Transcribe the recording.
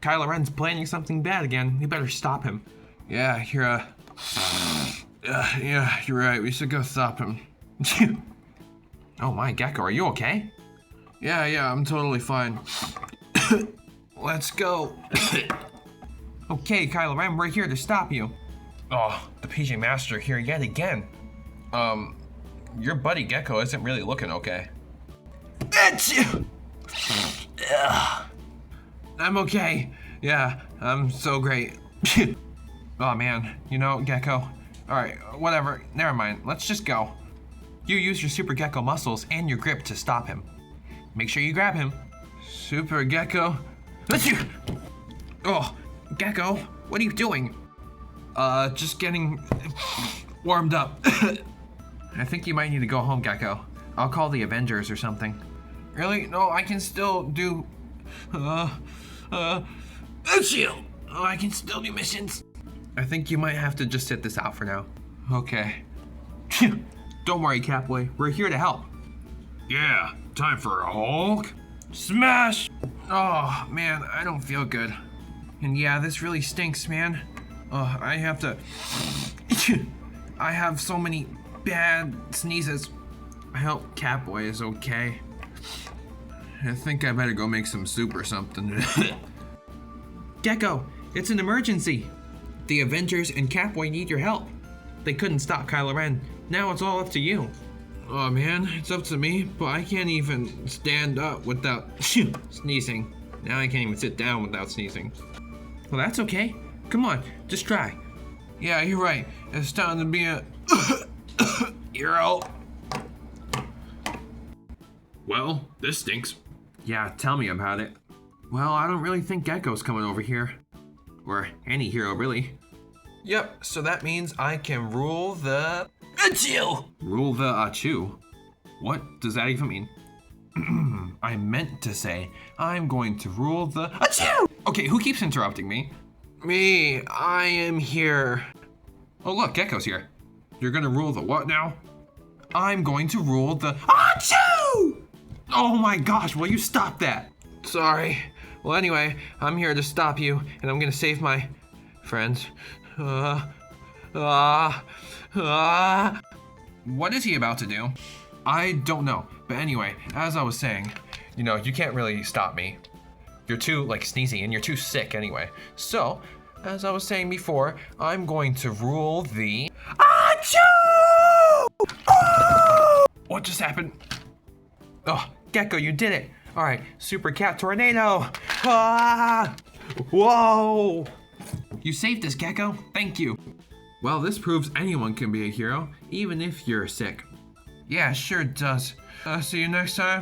Kylo Ren's planning something bad again. We better stop him. Yeah, you're right. We should go stop him. Oh my, Gekko, are you okay? Yeah, I'm totally fine. Let's go. Okay, Kylo Ren, we're here to stop you. Oh, the PJ Master here yet again. Your buddy Gekko isn't really looking okay. I'm okay. Yeah, I'm so great. Oh man, you know, Gekko. Alright, whatever, never mind, let's just go. You use your Super Gekko muscles and your grip to stop him. Make sure you grab him. Super Gekko. Oh, Gekko, what are you doing? Just getting warmed up. I think you might need to go home, Gekko. I'll call the Avengers or something. Really? No, I can still do... I can still do missions. I think you might have to just sit this out for now. Okay. Don't worry, Catboy. We're here to help. Yeah, time for a Hulk smash! Oh, man, I don't feel good. And yeah, this really stinks, man. Oh, I have to... I have so many bad sneezes. I hope Catboy is okay. I think I better go make some soup or something. Gekko, it's an emergency. The Avengers and Catboy need your help. They couldn't stop Kylo Ren. Now it's all up to you. Oh man, it's up to me, but I can't even stand up without sneezing. Now I can't even sit down without sneezing. Well, that's okay. Come on, just try. Yeah, you're right. It's time to be a hero. Well, this stinks. Yeah, tell me about it. Well, I don't really think Gekko's coming over here. Or any hero, really. Yep, so that means I can rule the... Achoo! Rule the Achoo? What does that even mean? I meant to say, I'm going to rule the Achoo! Okay, who keeps interrupting me? Me, I am here. Oh look, Gekko's here. You're gonna rule the what now? I'm going to rule the Achoo! Oh my gosh, will you stop that? Sorry. Well, anyway, I'm here to stop you, and I'm gonna save my friends. What is he about to do? I don't know. But anyway, as I was saying, you know, you can't really stop me. You're too, sneezy, and you're too sick anyway. So, as I was saying before, I'm going to rule the... Achoo! Oh! What just happened? Oh, Gekko, you did it. All right, Super Cat Tornado. Ah! Whoa! You saved us, Gekko. Thank you. Well, this proves anyone can be a hero, even if you're sick. Yeah, sure does. See you next time.